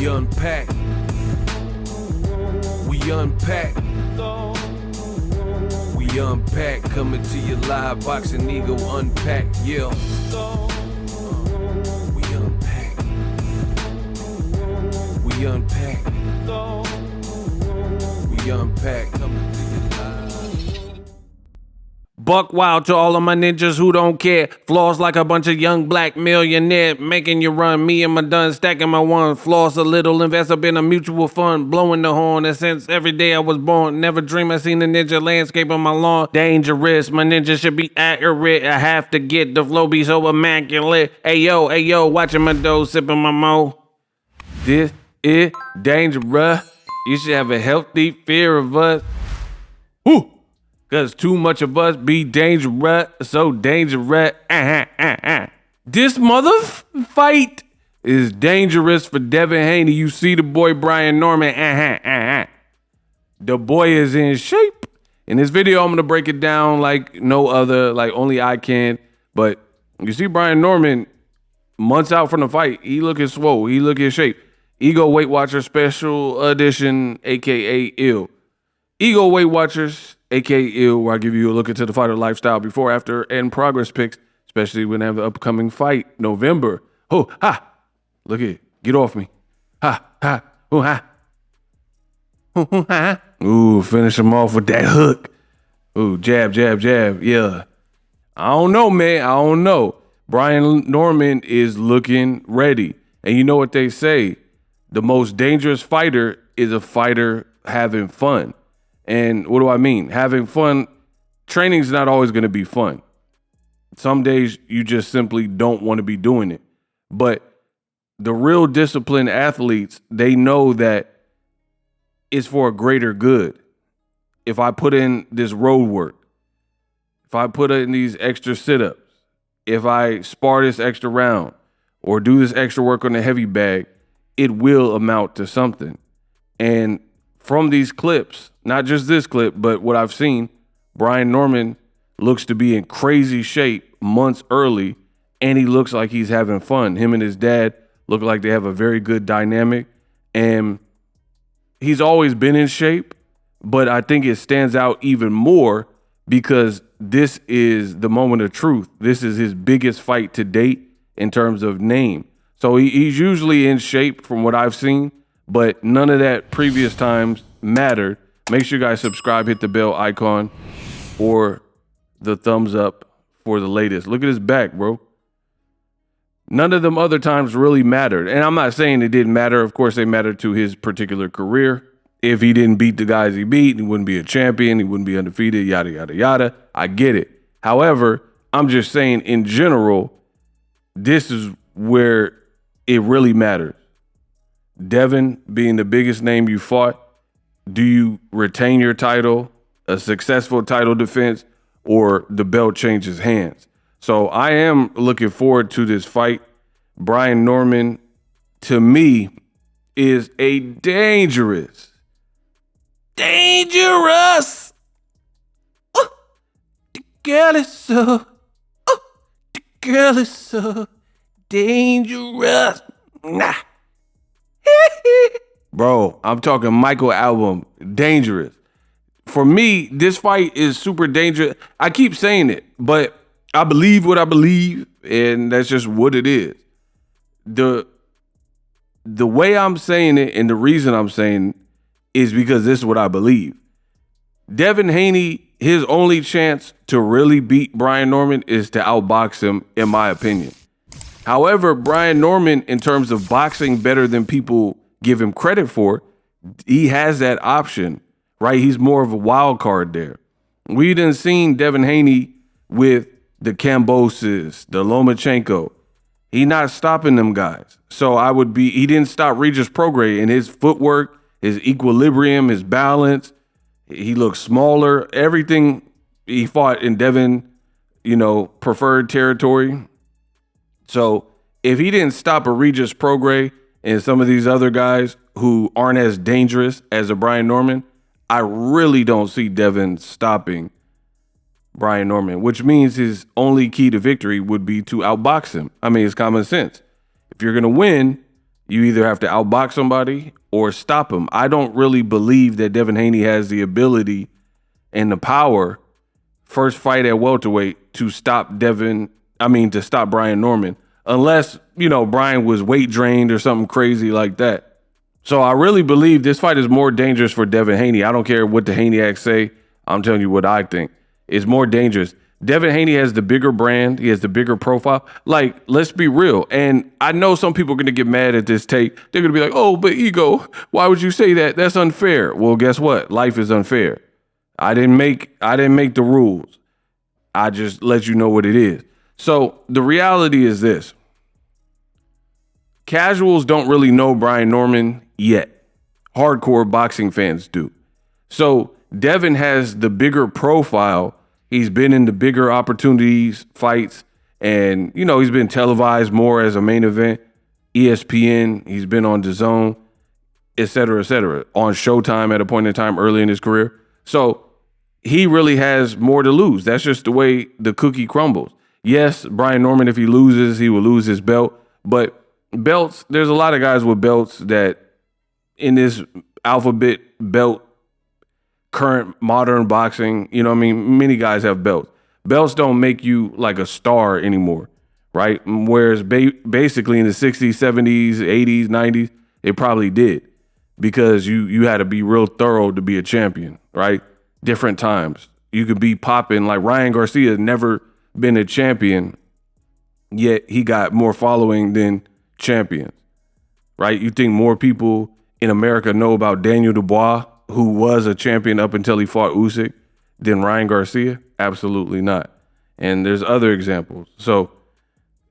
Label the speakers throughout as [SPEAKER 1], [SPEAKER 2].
[SPEAKER 1] We unpack. We unpack. We unpack. Coming to you live, Boxing Ego unpack. Yeah. We unpack. We unpack. We unpack. Coming to you live. Buck wild to all of my ninjas who don't care. Floss like a bunch of young black millionaire. Making you run, me and my done, stacking my one. Floss a little, invest up in a mutual fund. Blowing the horn, and since every day I was born. Never dream I seen a ninja landscape on my lawn. Dangerous, my ninja should be accurate. I have to get the flow be so immaculate. Ayo, watching my dough, sipping my mo. This is dangerous. You should have a healthy fear of us. Woo! Cause too much of us be dangerous, so dangerous. This fight is dangerous for Devin Haney. You see the boy Brian Norman. The boy is in shape. In this video, I'm gonna break it down like no other, like only I can. But you see Brian Norman months out from the fight. He looking swole. He looking shape. Ego Weight Watcher Special Edition, aka Ill. Ego Weight Watchers, aka Ill, where I give you a look into the fighter lifestyle before, after, and progress pics, especially when I have the upcoming fight, November. Oh, ha! Look at it. Get off me. Ha, ha, ooh, ha. Ooh, ha. Ooh, finish him off with that hook. Ooh, jab, yeah. I don't know, man. I don't know. Brian Norman is looking ready. And you know what they say? The most dangerous fighter is a fighter having fun. And what do I mean? Having fun, training's not always going to be fun. Some days you just simply don't want to be doing it. But the real disciplined athletes, they know that it's for a greater good. If I put in this road work, if I put in these extra sit-ups, if I spar this extra round or do this extra work on the heavy bag, it will amount to something. And from these clips, not just this clip, but what I've seen, Brian Norman looks to be in crazy shape months early, and he looks like he's having fun. Him and his dad look like they have a very good dynamic, and he's always been in shape, but I think it stands out even more because this is the moment of truth. This is his biggest fight to date in terms of name. So he's usually in shape from what I've seen, but none of that previous times mattered. Make sure you guys subscribe, hit the bell icon or the thumbs up for the latest. Look at his back, bro. None of them other times really mattered. And I'm not saying it didn't matter. Of course, they mattered to his particular career. If he didn't beat the guys he beat, he wouldn't be a champion. He wouldn't be undefeated, yada, yada, yada. I get it. However, I'm just saying in general, this is where it really matters. Devin being the biggest name you fought, do you retain your title, a successful title defense, or the belt changes hands? So I am looking forward to this fight. Brian Norman, to me, is a dangerous. The girl is so dangerous. Nah. Bro, I'm talking Michael album, dangerous. For me, this fight is super dangerous. I keep saying it, but I believe what I believe, and that's just what it is. The way I'm saying it and the reason I'm saying it is because this is what I believe. Devin Haney, his only chance to really beat Brian Norman is to outbox him, in my opinion. However, Brian Norman, in terms of boxing better than people give him credit for, he has that option, right? He's more of a wild card there. We done seen Devin Haney with the Camboses, the Lomachenko. He not stopping them guys. So he didn't stop Regis Prograis in his footwork, his equilibrium, his balance. He looks smaller. Everything he fought in Devin, preferred territory. So if he didn't stop a Regis Prograis and some of these other guys who aren't as dangerous as a Brian Norman, I really don't see Devin stopping Brian Norman, which means his only key to victory would be to outbox him. I mean, it's common sense. If you're going to win, You either have to outbox somebody or stop him. I don't really believe that Devin Haney has the ability and the power, first fight at welterweight, to stop to stop Brian Norman, unless, Brian was weight drained or something crazy like that. So I really believe this fight is more dangerous for Devin Haney. I don't care what the Haneyacks say. I'm telling you what I think. It's more dangerous. Devin Haney has the bigger brand. He has the bigger profile. Like, let's be real. And I know some people are going to get mad at this take. They're going to be like, oh, but Ego, why would you say that? That's unfair. Well, guess what? Life is unfair. I didn't make the rules. I just let you know what it is. So the reality is this. Casuals don't really know Brian Norman yet. Hardcore boxing fans do. So Devin has the bigger profile. He's been in the bigger opportunities, fights, and, he's been televised more as a main event. ESPN, he's been on DAZN, et cetera, on Showtime at a point in time early in his career. So he really has more to lose. That's just the way the cookie crumbles. Yes, Brian Norman, if he loses, he will lose his belt. But belts, there's a lot of guys with belts that in this alphabet belt current modern boxing, many guys have belts. Belts don't make you like a star anymore, right? Whereas basically in the 60s, 70s, 80s, 90s, it probably did, because you had to be real thorough to be a champion, right? Different times. You could be popping, like Ryan Garcia has never been a champion, yet he got more following than champions, right? You think more people in America know about Daniel Dubois, who was a champion up until he fought Usyk, than Ryan Garcia? Absolutely not. And there's other examples. So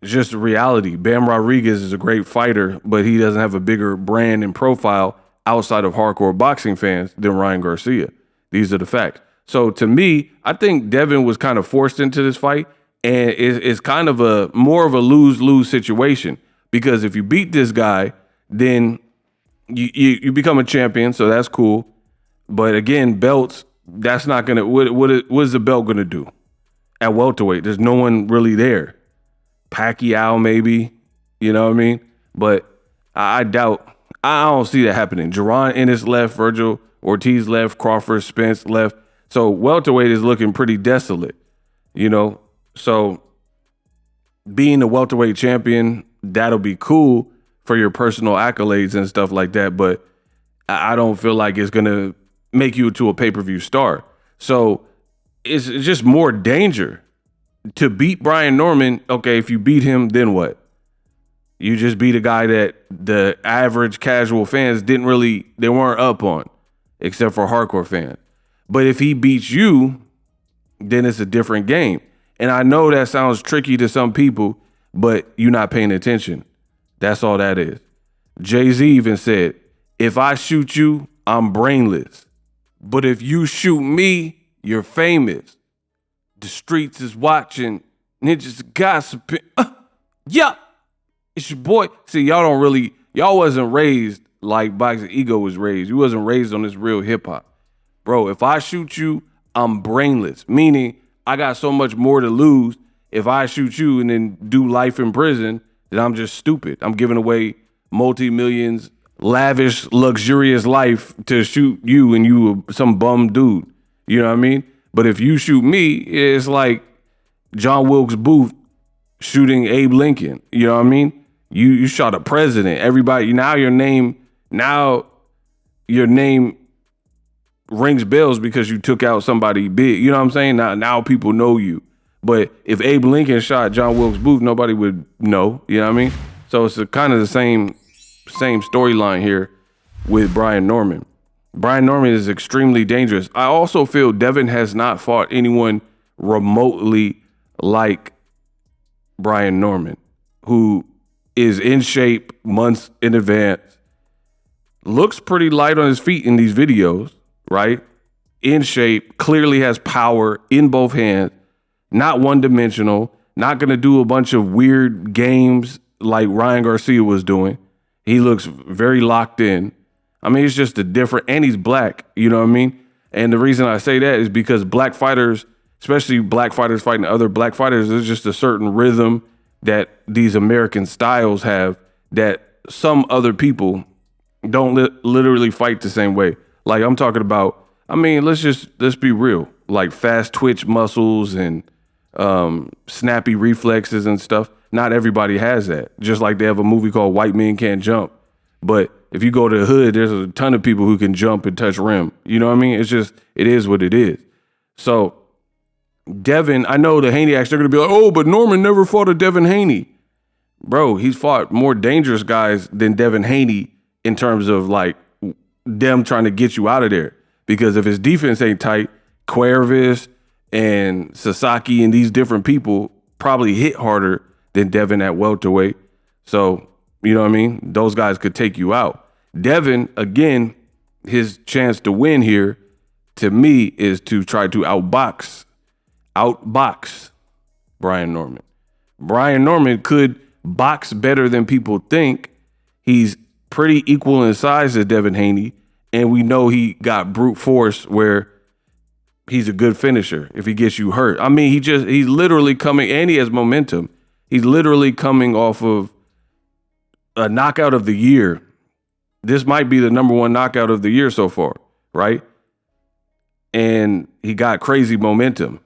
[SPEAKER 1] it's just a reality. Bam Rodriguez is a great fighter, but he doesn't have a bigger brand and profile outside of hardcore boxing fans than Ryan Garcia. These are the facts. So to me, I think Devin was kind of forced into this fight, and it's kind of more of a lose-lose situation, because if you beat this guy, then you become a champion, so that's cool. But again, belts, that's not going to, what is the belt going to do? At welterweight, there's no one really there. Pacquiao maybe, you know what I mean? But I doubt, I don't see that happening. Jaron Ennis left, Virgil Ortiz left, Crawford Spence left. So welterweight is looking pretty desolate, So being a welterweight champion, that'll be cool for your personal accolades and stuff like that. But I don't feel like it's going to make you to a pay-per-view star. So it's just more danger to beat Brian Norman. Okay, if you beat him, then what? You just beat a guy that the average casual fans they weren't up on, except for hardcore fans. But if he beats you, then it's a different game. And I know that sounds tricky to some people, but you're not paying attention. That's all that is. Jay-Z even said, if I shoot you, I'm brainless. But if you shoot me, you're famous. The streets is watching. Ninjas gossiping. Yeah. It's your boy. See, y'all wasn't raised like Boxing Ego was raised. You wasn't raised on this real hip hop. Bro, if I shoot you, I'm brainless. Meaning, I got so much more to lose if I shoot you and then do life in prison that I'm just stupid. I'm giving away multi-millions, lavish, luxurious life to shoot you, and you some bum dude. You know what I mean? But if you shoot me, it's like John Wilkes Booth shooting Abe Lincoln. You know what I mean? You shot a president. Everybody, now your name rings bells because you took out somebody big. You know what I'm saying? Now people know you. But if Abe Lincoln shot John Wilkes Booth, nobody would know. You know what I mean? So it's kind of the same storyline here with Brian Norman. Brian Norman is extremely dangerous. I also feel Devin has not fought anyone remotely like Brian Norman, who is in shape months in advance, looks pretty light on his feet in these videos, right? In shape, clearly has power in both hands, not one-dimensional, not going to do a bunch of weird games like Ryan Garcia was doing. He looks very locked in. I mean, it's just and he's black, you know what I mean? And the reason I say that is because black fighters, especially black fighters fighting other black fighters, there's just a certain rhythm that these American styles have that some other people don't literally fight the same way. Like I'm talking about, I mean, let's be real. Like fast twitch muscles and snappy reflexes and stuff. Not everybody has that. Just like they have a movie called White Men Can't Jump. But if you go to the hood, there's a ton of people who can jump and touch rim. You know what I mean? It's just, it is what it is. So Devin, I know the Haneyacks, they're going to be like, oh, but Norman never fought a Devin Haney. Bro, he's fought more dangerous guys than Devin Haney in terms of like them trying to get you out of there. Because if his defense ain't tight, Cuervis and Sasaki and these different people probably hit harder than Devin at welterweight. So, you know what I mean? Those guys could take you out. Devin, again, his chance to win here, to me, is to try to outbox Brian Norman. Brian Norman could box better than people think. He's pretty equal in size to Devin Haney, and we know he got brute force where he's a good finisher if he gets you hurt. I mean, he's literally coming, and he has momentum. He's literally coming off of a knockout of the year. This might be the #1 knockout of the year so far, right? And he got crazy momentum.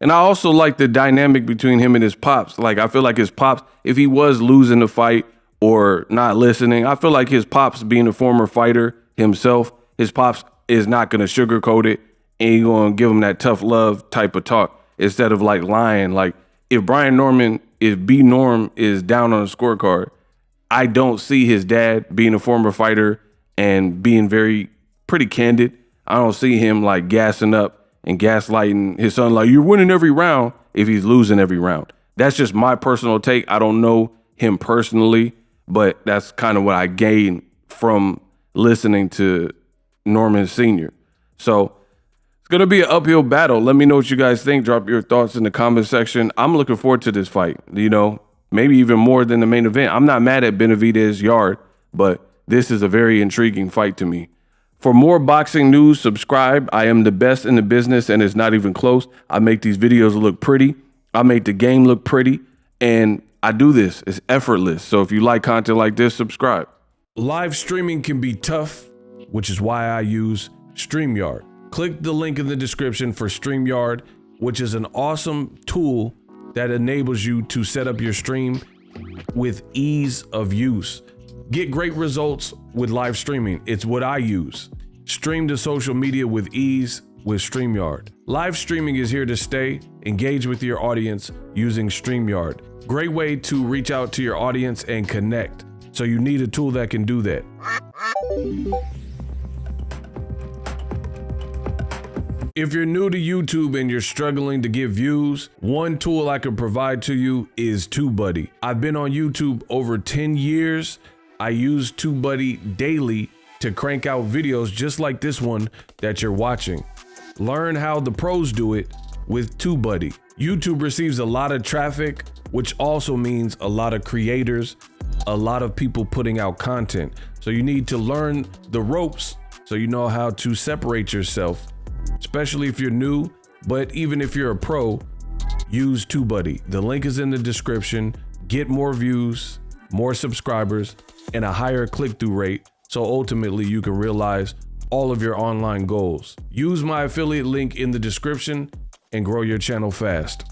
[SPEAKER 1] And I also like the dynamic between him and his pops. Like, I feel like his pops, if he was losing the fight or not listening, I feel like his pops, being a former fighter himself, his pops is not going to sugarcoat it, and he's going to give him that tough love type of talk instead of like lying. Like, if Brian Norman, if B Norm is down on the scorecard, I don't see his dad being a former fighter and being pretty candid. I don't see him like gassing up and gaslighting his son like, you're winning every round, if he's losing every round. That's just my personal take. I don't know him personally, but that's kind of what I gained from listening to Norman Sr. So it's going to be an uphill battle. Let me know what you guys think. Drop your thoughts in the comment section. I'm looking forward to this fight, you know, maybe even more than the main event. I'm not mad at Benavidez Yard, but this is a very intriguing fight to me. For more boxing news, subscribe. I am the best in the business, and it's not even close. I make these videos look pretty. I make the game look pretty, and I do this. It's effortless. So if you like content like this, subscribe. Live streaming can be tough, which is why I use StreamYard. Click the link in the description for StreamYard, which is an awesome tool that enables you to set up your stream with ease of use. Get great results with live streaming. It's what I use. Stream to social media with ease with StreamYard. Live streaming is here to stay. Engage with your audience using StreamYard. Great way to reach out to your audience and connect. So you need a tool that can do that. If you're new to YouTube and you're struggling to get views, one tool I can provide to you is TubeBuddy. I've been on YouTube over 10 years. I use TubeBuddy daily to crank out videos just like this one that you're watching. Learn how the pros do it with TubeBuddy. YouTube receives a lot of traffic, which also means a lot of creators, a lot of people putting out content. So you need to learn the ropes so you know how to separate yourself, especially if you're new, but even if you're a pro, use TubeBuddy. The link is in the description. Get more views, more subscribers, and a higher click-through rate, so ultimately you can realize all of your online goals. Use my affiliate link in the description and grow your channel fast.